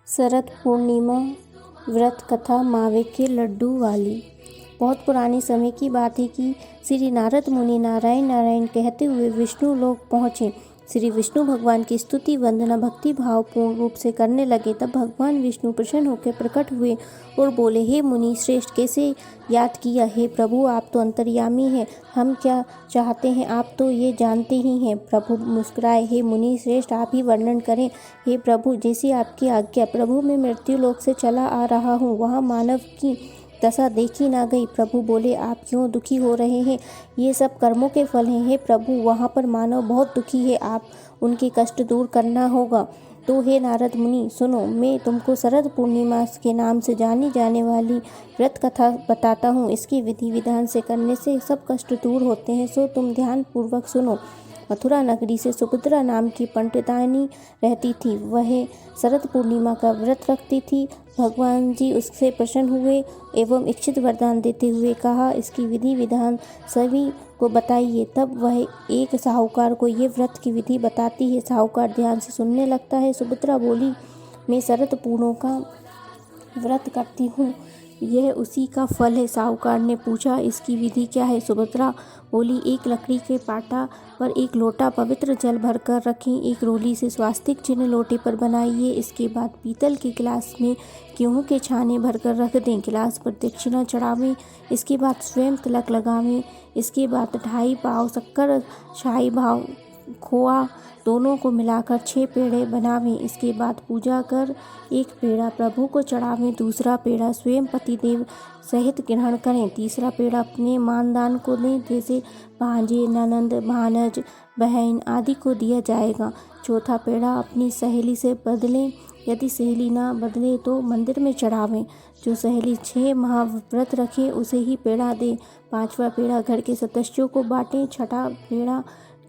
शरद पूर्णिमा व्रत कथा मावे के लड्डू वाली। बहुत पुराने समय की बात है कि श्री नारद मुनि नारायण नारायण कहते हुए विष्णु लोक पहुँचे। श्री विष्णु भगवान की स्तुति वंदना भक्ति भाव पूर्ण रूप से करने लगे। तब भगवान विष्णु प्रसन्न होकर प्रकट हुए और बोले, हे मुनि श्रेष्ठ, कैसे याद किया? हे प्रभु, आप तो अंतर्यामी हैं, हम क्या चाहते हैं आप तो ये जानते ही हैं। प्रभु मुस्कुराए, हे मुनि श्रेष्ठ, आप ही वर्णन करें। हे प्रभु, जैसी आपकी आज्ञा। प्रभु, मैं मृत्यु लोक से चला आ रहा हूँ, वहाँ मानव की दशा देखी ना गई। प्रभु बोले, आप क्यों दुखी हो रहे हैं? ये सब कर्मों के फल हैं। हे प्रभु, वहाँ पर मानव बहुत दुखी है, आप उनके कष्ट दूर करना होगा। तो हे नारद मुनि सुनो, मैं तुमको शरद पूर्णिमा के नाम से जानी जाने वाली व्रत कथा बताता हूँ। इसकी विधि विधान से करने से सब कष्ट दूर होते हैं, सो तुम ध्यान पूर्वक सुनो। मथुरा नगरी से सुभद्रा नाम की पंडितानी रहती थी। वह शरद पूर्णिमा का व्रत रखती थी। भगवान जी उससे प्रसन्न हुए एवं इच्छित वरदान देते हुए कहा, इसकी विधि विधान सभी को बताइए। तब वह एक साहूकार को ये व्रत की विधि बताती है। साहूकार ध्यान से सुनने लगता है। सुभद्रा बोली, मैं शरद पूर्णिमा का व्रत करती हूँ, यह उसी का फल है। साहूकार ने पूछा, इसकी विधि क्या है? सुभद्रा बोली, एक लकड़ी के पाटा पर एक लोटा पवित्र जल भरकर रखें, एक रोली से स्वास्तिक चिन्ह लोटे पर बनाइए। इसके बाद पीतल के गिलास में गेहूं के छाने भरकर रख दें। गिलास पर दक्षिणा चढ़ावें। इसके बाद स्वयं तिलक लगावें। इसके बाद 2.5 पाव शक्कर, 6 भाव खोआ, दोनों को मिलाकर 6 पेड़े बनावें। इसके बाद पूजा कर एक पेड़ा प्रभु को चढ़ावें, दूसरा पेड़ा स्वयं पतिदेव सहित ग्रहण करें, तीसरा पेड़ा अपने मानदान को दें, जैसे भांजे, ननंद, भानज, बहन आदि को दिया जाएगा। चौथा पेड़ा अपनी सहेली से बदलें, यदि सहेली ना बदले तो मंदिर में चढ़ावें। जो सहेली 6 माह व्रत रखे उसे ही पेड़ा दें। 5वां पेड़ा घर के सदस्यों को बांटें। 6ठा पेड़ा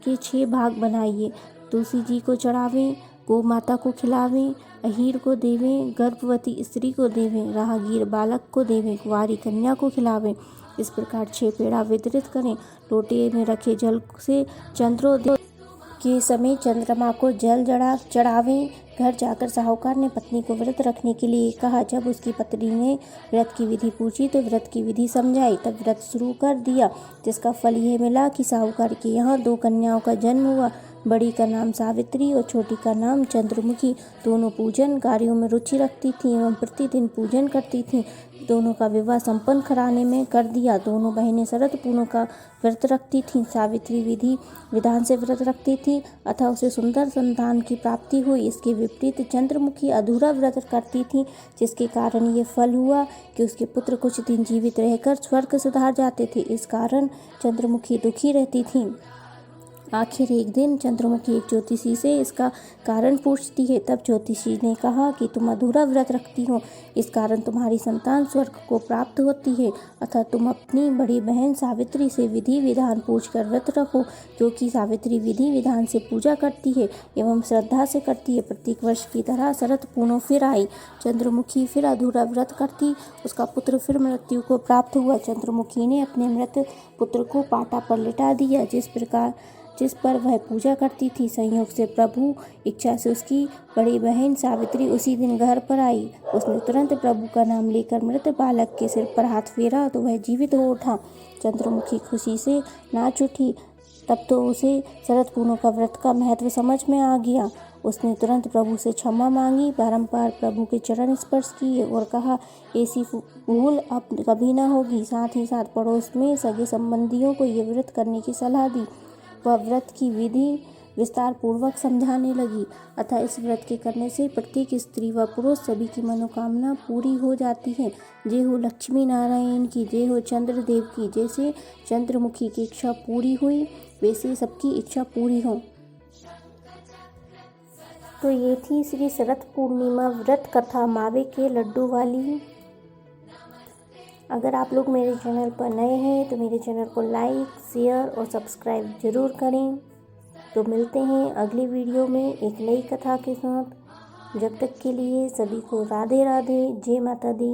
के 6 भाग बनाइए, तुलसी जी को चढ़ावें, गौ माता को खिलावें, अहीर को देवें, गर्भवती स्त्री को देवें, राहगीर बालक को देवें, कुंवारी कन्या को खिलावें। इस प्रकार 6 पेड़ा वितरित करें। लोटे में रखे जल से चंद्रोदय के समय चंद्रमा को जल चढ़ावें। घर जाकर साहूकार ने पत्नी को व्रत रखने के लिए कहा। जब उसकी पत्नी ने व्रत की विधि पूछी तो व्रत की विधि समझाई, तब व्रत शुरू कर दिया, जिसका फल यह मिला कि साहूकार के यहाँ 2 कन्याओं का जन्म हुआ। बड़ी का नाम सावित्री और छोटी का नाम चंद्रमुखी। दोनों पूजन कार्यों में रुचि रखती थीं एवं प्रतिदिन पूजन करती थीं। दोनों का विवाह संपन्न कराने में कर दिया। दोनों बहनें शरद पूर्णिमा का व्रत रखती थीं। सावित्री विधि विधान से व्रत रखती थी, अतः उसे सुंदर संतान की प्राप्ति हुई। इसके विपरीत चंद्रमुखी अधूरा व्रत करती थी, जिसके कारण ये फल हुआ कि उसके पुत्र कुछ दिन जीवित रहकर स्वर्ग सुधार जाते थे। इस कारण चंद्रमुखी दुखी रहती थी। आखिर एक दिन चंद्रमुखी एक ज्योतिषी से इसका कारण पूछती है। तब ज्योतिषी ने कहा कि तुम अधूरा व्रत रखती हो, इस कारण तुम्हारी संतान स्वर्ग को प्राप्त होती है, अतः तुम अपनी बड़ी बहन सावित्री से विधि विधान पूछकर व्रत रखो, क्योंकि सावित्री विधि विधान से पूजा करती है एवं श्रद्धा से करती है। प्रत्येक वर्ष की तरह शरद पूर्णिमा फिर आई। चंद्रमुखी फिर अधूरा व्रत करती, उसका पुत्र फिर मृत्यु को प्राप्त हुआ। चंद्रमुखी ने अपने मृत पुत्र को पाटा पर लिटा दिया, जिस पर वह पूजा करती थी। संयोग से प्रभु इच्छा से उसकी बड़ी बहन सावित्री उसी दिन घर पर आई। उसने तुरंत प्रभु का नाम लेकर मृत बालक के सिर पर हाथ फेरा तो वह जीवित हो उठा। चंद्रमुखी खुशी से नाच उठी। तब तो उसे शरद पूर्णिमा का व्रत का महत्व समझ में आ गया। उसने तुरंत प्रभु से क्षमा मांगी, बारंबार प्रभु के चरण स्पर्श किए और कहा, ऐसी भूल अब कभी न होगी। साथ ही साथ पड़ोस में सगे संबंधियों को ये व्रत करने की सलाह दी। वह व्रत की विधि विस्तार पूर्वक समझाने लगी। अतः इस व्रत के करने से प्रत्येक स्त्री व पुरुष सभी की मनोकामना पूरी हो जाती है। जय हो लक्ष्मी नारायण की, जय हो चंद्रदेव की। जैसे चंद्रमुखी की इच्छा पूरी हुई, वैसे सबकी इच्छा पूरी हो। तो ये थी श्री शरद पूर्णिमा व्रत कथा मावे के लड्डू वाली। अगर आप लोग मेरे चैनल पर नए हैं तो मेरे चैनल को लाइक, शेयर और सब्सक्राइब ज़रूर करें। तो मिलते हैं अगली वीडियो में एक नई कथा के साथ। जब तक के लिए सभी को राधे राधे, जय माता दी।